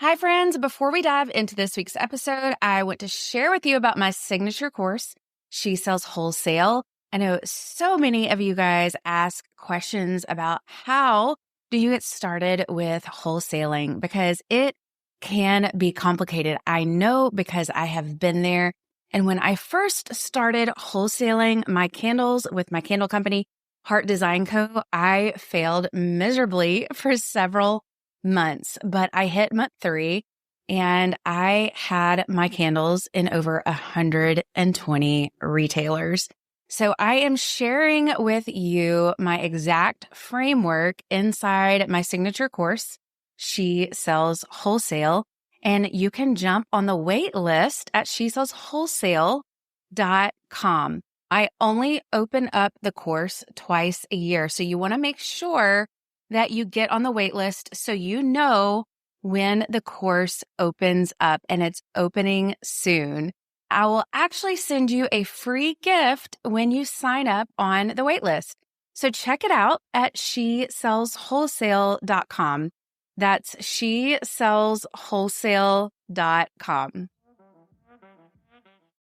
Hi, friends. Before we dive into this week's episode, I want to share with you about my signature course, She Sells Wholesale. I know so many of you guys ask questions about how do you get started with wholesaling because it can be complicated. I know because I have been there. And when I first started wholesaling my candles with my candle company, Heart Design Co., I failed miserably for several months, but I hit month 3 and I had my candles in over 120 retailers. So I am sharing with you my exact framework inside my signature course. She Sells Wholesale, and you can jump on the wait list at shesellswholesale.com. I only open up the course twice a year. So you want to make sure that you get on the wait list so you know when the course opens up, and it's opening soon. I will actually send you a free gift when you sign up on the wait list. So check it out at shesellswholesale.com. That's shesellswholesale.com.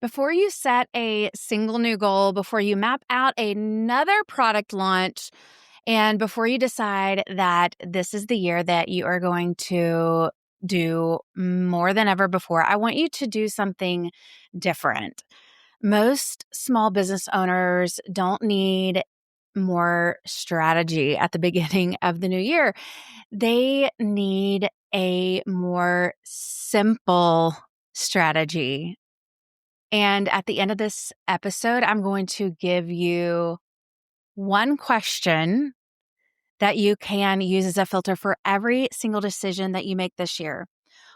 Before you set a single new goal, before you map out another product launch, and before you decide that this is the year that you are going to do more than ever before, I want you to do something different. Most small business owners don't need more strategy at the beginning of the new year. They need a more simple strategy. And at the end of this episode, I'm going to give you one question that you can use as a filter for every single decision that you make this year.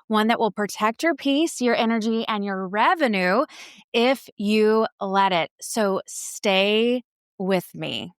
One that will protect your peace, your energy, and your revenue if you let it. So stay with me.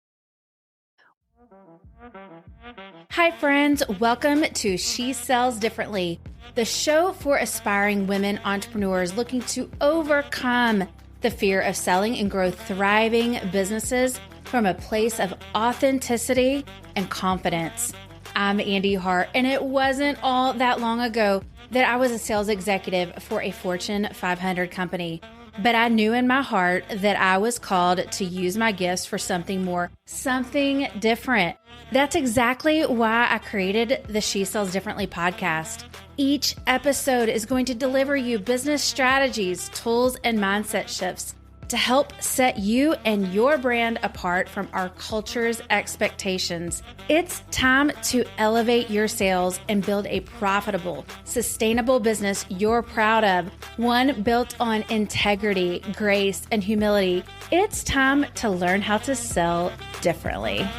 Hi, friends. Welcome to She Sells Differently, the show for aspiring women entrepreneurs looking to overcome the fear of selling and grow thriving businesses from a place of authenticity and confidence. I'm Andee Hart, and it wasn't all that long ago that I was a sales executive for a Fortune 500 company. But I knew in my heart that I was called to use my gifts for something more, something different. That's exactly why I created the She Sells Differently podcast. Each episode is going to deliver you business strategies, tools, and mindset shifts to help set you and your brand apart from our culture's expectations. It's time to elevate your sales and build a profitable, sustainable business you're proud of, one built on integrity, grace, and humility. It's time to learn how to sell differently.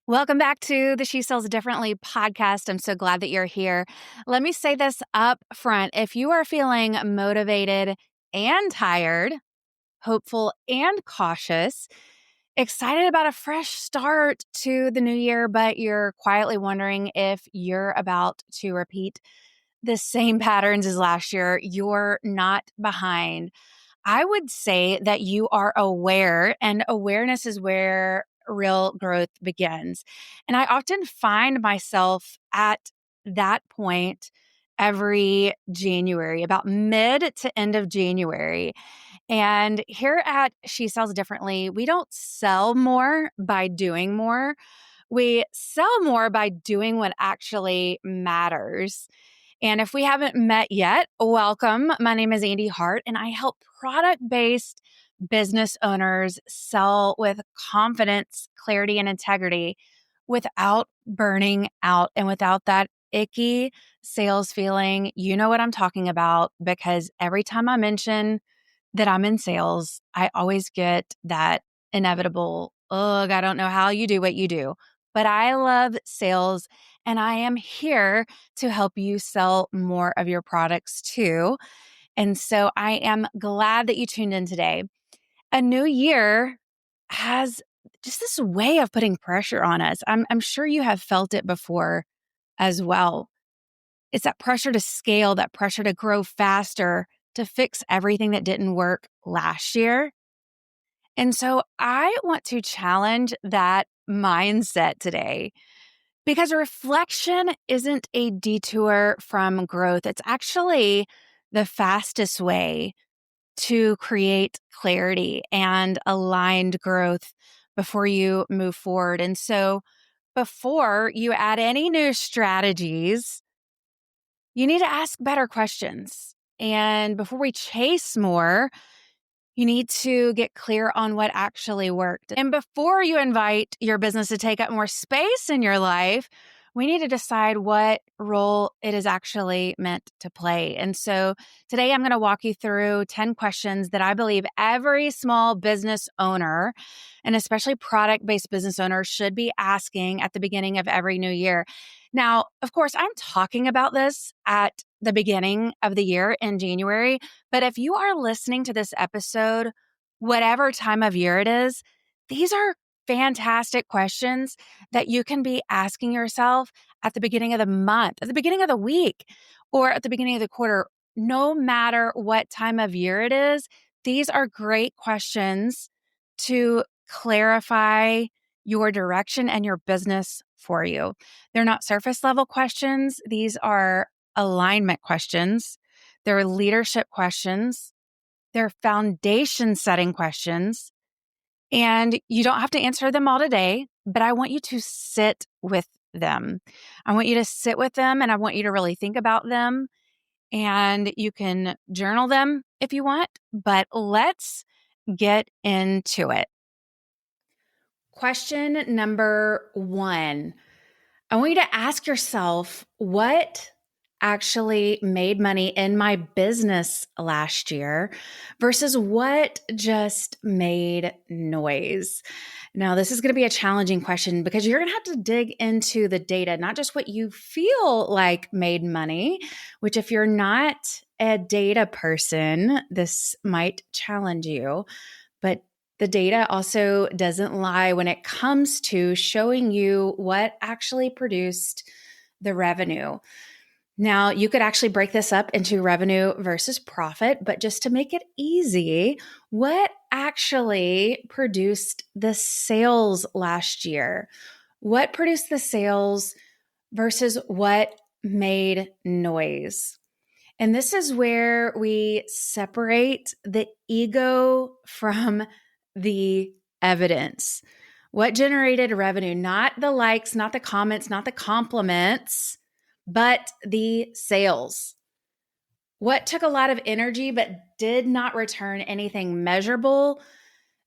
Welcome back to the She Sells Differently podcast. I'm so glad that you're here. Let me say this up front. If you are feeling motivated and tired, hopeful and cautious, excited about a fresh start to the new year, but you're quietly wondering if you're about to repeat the same patterns as last year, you're not behind. I would say that you are aware, and awareness is where real growth begins. And I often find myself at that point every January, about mid to end of January. And here at She Sells Differently, we don't sell more by doing more. We sell more by doing what actually matters. And if we haven't met yet, welcome. My name is Andee Hart, and I help product-based business owners sell with confidence, clarity, and integrity without burning out and without that icky sales feeling. You know what I'm talking about, because every time I mention that I'm in sales, I always get that inevitable, ugh, I don't know how you do what you do. But I love sales, and I am here to help you sell more of your products too. And so I am glad that you tuned in today. A new year has just this way of putting pressure on us. I'm sure you have felt it before as well. It's that pressure to scale, that pressure to grow faster, to fix everything that didn't work last year. And so I want to challenge that mindset today. Because reflection isn't a detour from growth. It's actually the fastest way to create clarity and aligned growth before you move forward. And so before you add any new strategies, you need to ask better questions. And before we chase more, you need to get clear on what actually worked. And before you invite your business to take up more space in your life, we need to decide what role it is actually meant to play. And so today I'm going to walk you through 10 questions that I believe every small business owner, and especially product-based business owner, should be asking at the beginning of every new year. Now, of course, I'm talking about this at the beginning of the year in January, but if you are listening to this episode, whatever time of year it is, these are fantastic questions that you can be asking yourself at the beginning of the month, at the beginning of the week, or at the beginning of the quarter. No matter what time of year it is, these are great questions to clarify your direction and your business for you. They're not surface level questions. These are alignment questions. They're leadership questions. They're foundation setting questions. And you don't have to answer them all today, but I want you to sit with them. I want you to sit with them and I want you to really think about them. And you can journal them if you want, but let's get into it. Question number 1. I want you to ask yourself, what actually made money in my business last year versus what just made noise? Now, this is going to be a challenging question because you're going to have to dig into the data, not just what you feel like made money, which if you're not a data person, this might challenge you. But the data also doesn't lie when it comes to showing you what actually produced the revenue. Now, you could actually break this up into revenue versus profit, but just to make it easy, what actually produced the sales last year? What produced the sales versus what made noise? And this is where we separate the ego from the evidence. What generated revenue? Not the likes, not the comments, not the compliments, but the sales. What took a lot of energy but did not return anything measurable?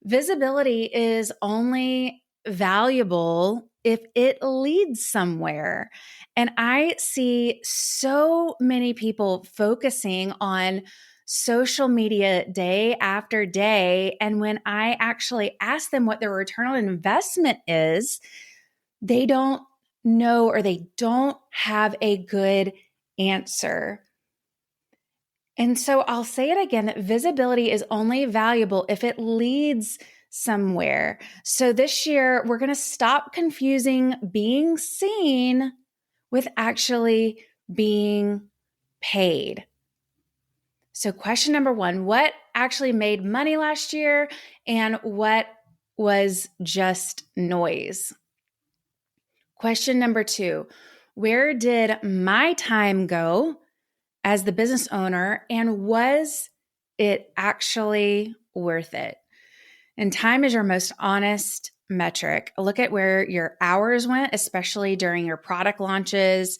Visibility is only valuable if it leads somewhere. And I see so many people focusing on social media day after day. And when I actually ask them what their return on investment is, they don't know or they don't have a good answer. And so I'll say it again that visibility is only valuable if it leads somewhere. So this year, we're going to stop confusing being seen with actually being paid. So question number 1, what actually made money last year and what was just noise? Question number 2, where did my time go as the business owner, and was it actually worth it? And time is your most honest metric. Look at where your hours went, especially during your product launches,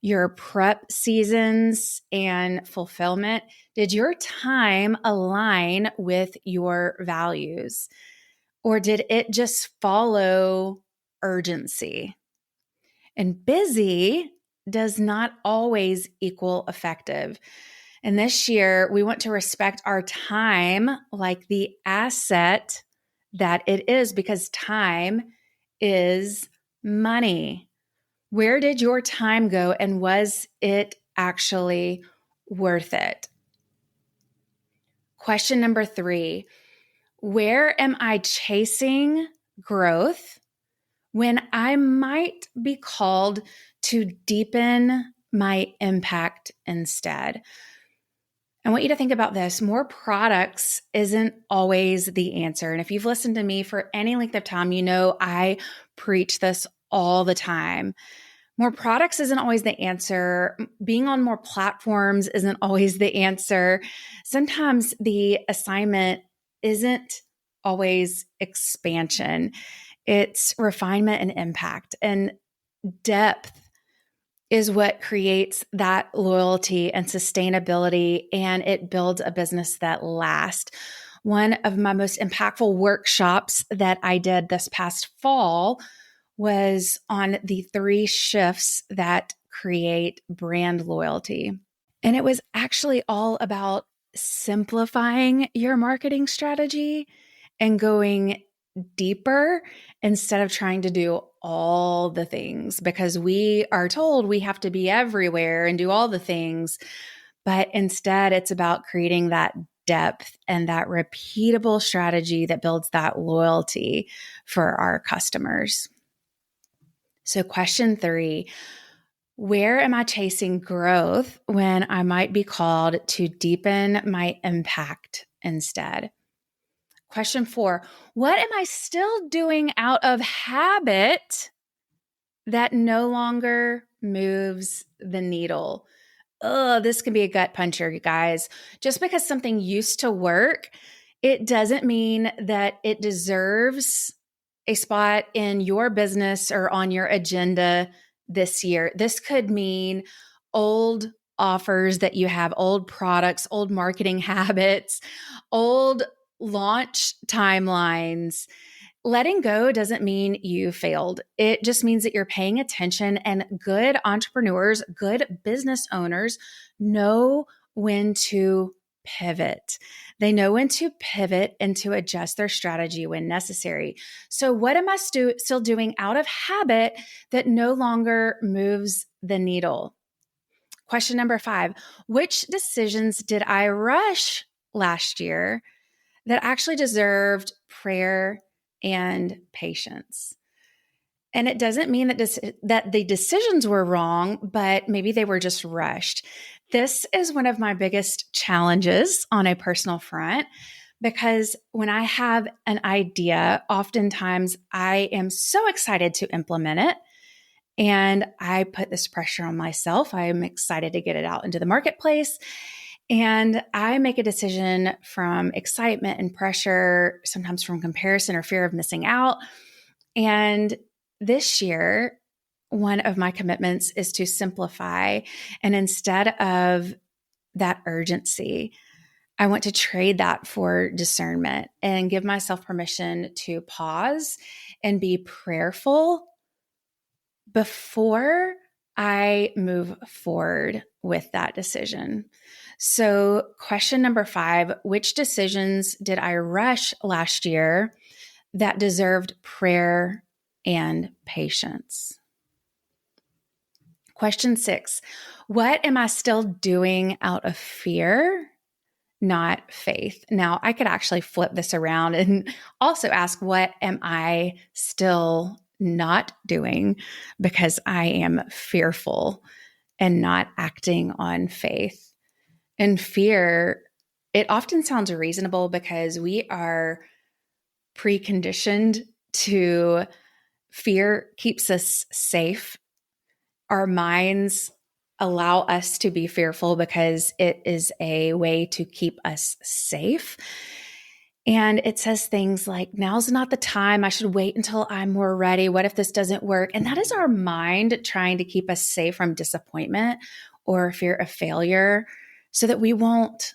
your prep seasons, and fulfillment. Did your time align with your values, or did it just follow urgency? And busy does not always equal effective. And this year, we want to respect our time like the asset that it is, because time is money. Where did your time go, and was it actually worth it? Question number 3, where am I chasing growth when I might be called to deepen my impact instead? I want you to think about this. More products isn't always the answer. And if you've listened to me for any length of time, you know I preach this all the time. More products isn't always the answer. Being on more platforms isn't always the answer. Sometimes the assignment isn't always expansion. It's refinement and impact. And depth is what creates that loyalty and sustainability, and it builds a business that lasts. One of my most impactful workshops that I did this past fall was on the 3 shifts that create brand loyalty. And it was actually all about simplifying your marketing strategy and going deeper instead of trying to do all the things, because we are told we have to be everywhere and do all the things. But instead, it's about creating that depth and that repeatable strategy that builds that loyalty for our customers. So, question 3, where am I chasing growth when I might be called to deepen my impact instead? Question 4, what am I still doing out of habit that no longer moves the needle? This can be a gut puncher, you guys. Just because something used to work, it doesn't mean that it deserves a spot in your business or on your agenda this year. This could mean old offers that you have, old products, old marketing habits, old launch timelines. Letting go doesn't mean you failed. It just means that you're paying attention, and good entrepreneurs, good business owners know when to pivot. They know when to pivot and to adjust their strategy when necessary. So what am I still doing out of habit that no longer moves the needle? Question number 5, which decisions did I rush last year that actually deserved prayer and patience? And it doesn't mean that the decisions were wrong, but maybe they were just rushed. This is one of my biggest challenges on a personal front, because when I have an idea, oftentimes I am so excited to implement it. And I put this pressure on myself. I am excited to get it out into the marketplace. And I make a decision from excitement and pressure, sometimes from comparison or fear of missing out. And this year, one of my commitments is to simplify. And instead of that urgency, I want to trade that for discernment and give myself permission to pause and be prayerful before I move forward with that decision. So, question number 5, which decisions did I rush last year that deserved prayer and patience? Question 6, what am I still doing out of fear, not faith? Now, I could actually flip this around and also ask, what am I still not doing because I am fearful and not acting on faith? And fear, it often sounds reasonable because we are preconditioned to fear keeps us safe. Our minds allow us to be fearful because it is a way to keep us safe. And it says things like, now's not the time. I should wait until I'm more ready. What if this doesn't work? And that is our mind trying to keep us safe from disappointment or fear of failure so that we won't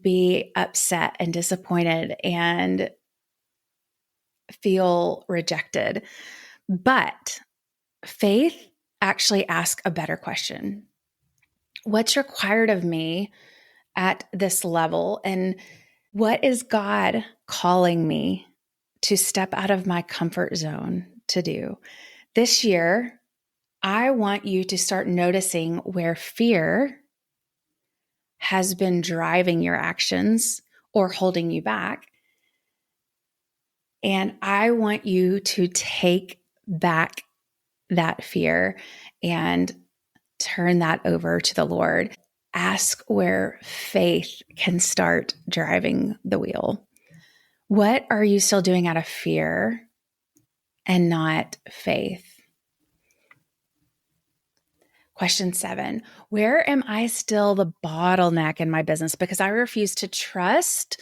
be upset and disappointed and feel rejected. But faith actually asks a better question. What's required of me at this level? And what is God calling me to step out of my comfort zone to do? This year, I want you to start noticing where fear has been driving your actions or holding you back. And I want you to take back that fear and turn that over to the Lord. Ask where faith can start driving the wheel. What are you still doing out of fear and not faith. Question 7, where am I still the bottleneck in my business because I refuse to trust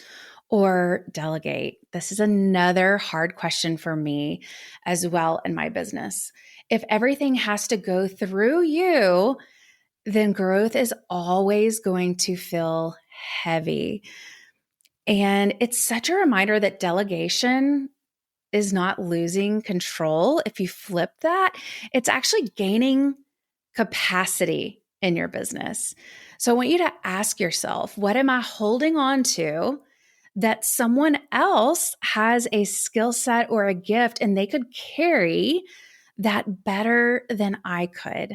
or delegate? This is another hard question for me as well in my business. If everything has to go through you, then growth is always going to feel heavy. And it's such a reminder that delegation is not losing control. If you flip that, it's actually gaining capacity in your business. So I want you to ask yourself, what am I holding on to that someone else has a skill set or a gift and they could carry that better than I could?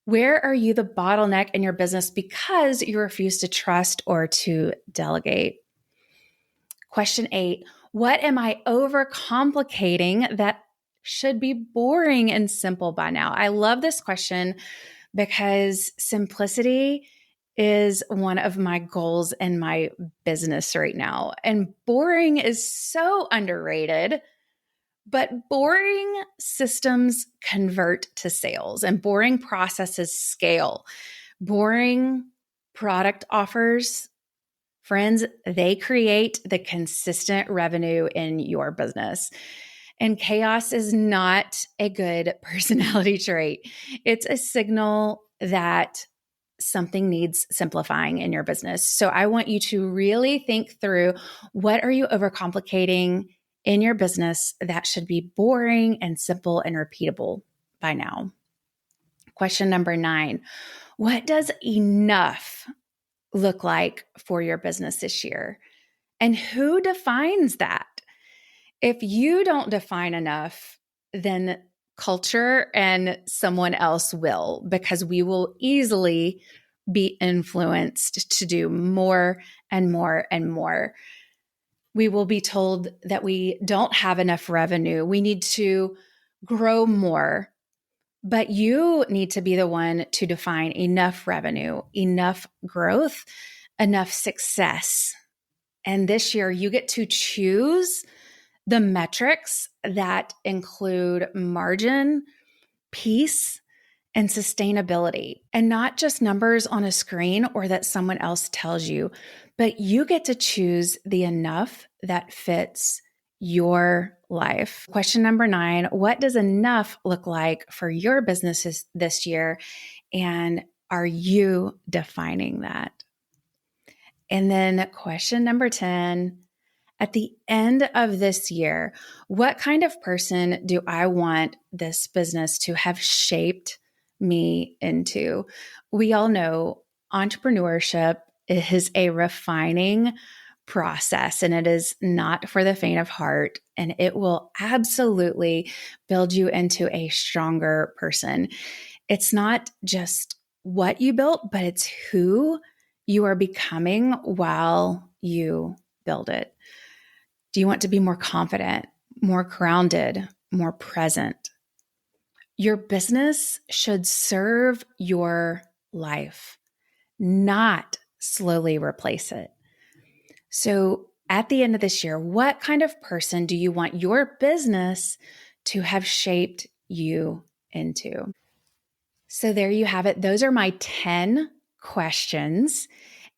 Where are you the bottleneck in your business because you refuse to trust or to delegate? Question 8, what am I overcomplicating that should be boring and simple by now? I love this question because simplicity is one of my goals in my business right now. And boring is so underrated, but boring systems convert to sales and boring processes scale. Boring product offers, friends, they create the consistent revenue in your business. And chaos is not a good personality trait. It's a signal that something needs simplifying in your business. So I want you to really think through, what are you overcomplicating in your business that should be boring and simple and repeatable by now? Question number 9, what does enough look like for your business this year? And who defines that? If you don't define enough, then culture and someone else will, because we will easily be influenced to do more and more and more. We will be told that we don't have enough revenue. We need to grow more. But you need to be the one to define enough revenue, enough growth, enough success. And this year, you get to choose the metrics that include margin, peace, and sustainability, and not just numbers on a screen or that someone else tells you, but you get to choose the enough that fits your life. Question number 9, what does enough look like for your businesses this year? And are you defining that? And then question number 10, at the end of this year, what kind of person do I want this business to have shaped me into? We all know entrepreneurship is a refining process, and it is not for the faint of heart, and it will absolutely build you into a stronger person. It's not just what you built, but it's who you are becoming while you build it. Do you want to be more confident, more grounded, more present? Your business should serve your life, not slowly replace it. So at the end of this year, what kind of person do you want your business to have shaped you into? So there you have it. Those are my 10 questions.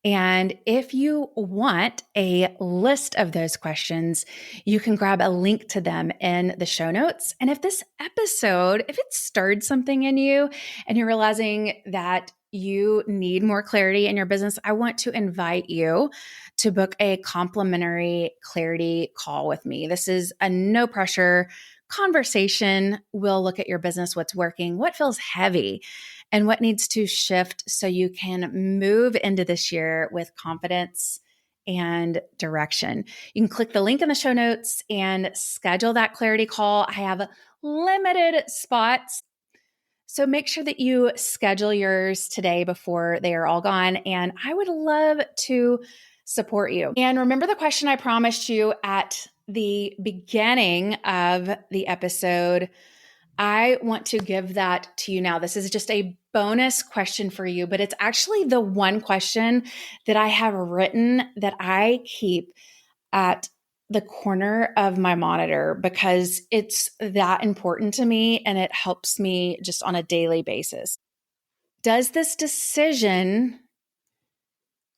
And if you want a list of those questions, you can grab a link to them in the show notes. And if this episode, if it stirred something in you and you're realizing that you need more clarity in your business, I want to invite you to book a complimentary clarity call with me. This is a no pressure conversation. We'll look at your business, what's working, what feels heavy, and what needs to shift so you can move into this year with confidence and direction. You can click the link in the show notes and schedule that clarity call. I have limited spots, so make sure that you schedule yours today before they are all gone. And I would love to support you. And remember the question I promised you at the beginning of the episode. I want to give that to you now. This is just a bonus question for you, but it's actually the one question that I have written that I keep at the corner of my monitor because it's that important to me and it helps me just on a daily basis. Does this decision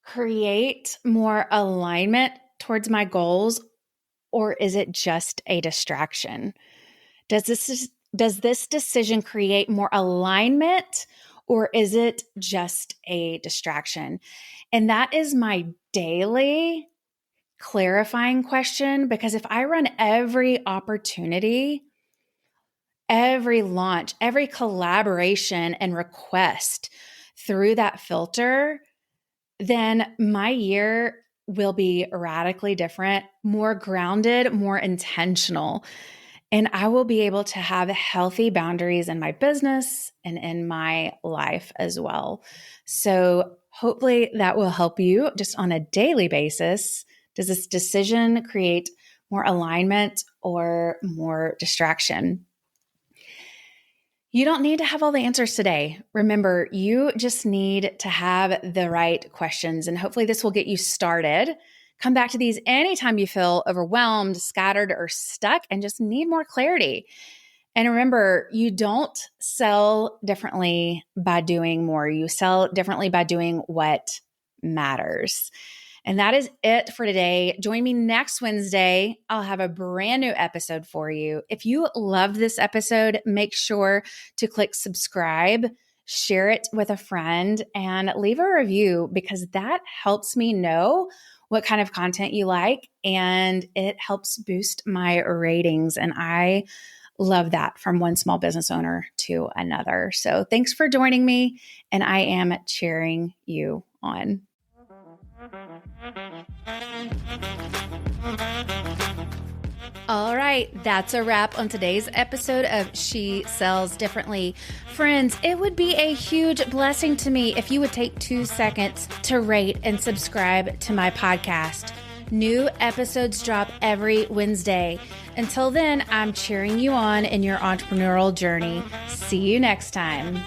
create more alignment towards my goals, or is it just a distraction? Does this decision create more alignment, or is it just a distraction? And that is my daily clarifying question, because if I run every opportunity, every launch, every collaboration and request through that filter, then my year will be radically different, more grounded, more intentional. And I will be able to have healthy boundaries in my business and in my life as well. So hopefully that will help you just on a daily basis. Does this decision create more alignment or more distraction? You don't need to have all the answers today. Remember, you just need to have the right questions, and hopefully this will get you started. Come back to these anytime you feel overwhelmed, scattered, or stuck and just need more clarity. And remember, you don't sell differently by doing more. You sell differently by doing what matters. And that is it for today. Join me next Wednesday. I'll have a brand new episode for you. If you loved this episode, make sure to click subscribe, share it with a friend, and leave a review, because that helps me know what kind of content you like, and it helps boost my ratings. And I love that, from one small business owner to another. So thanks for joining me, and I am cheering you on. All right, that's a wrap on today's episode of She Sells Differently. Friends, it would be a huge blessing to me if you would take 2 seconds to rate and subscribe to my podcast. New episodes drop every Wednesday. Until then, I'm cheering you on in your entrepreneurial journey. See you next time.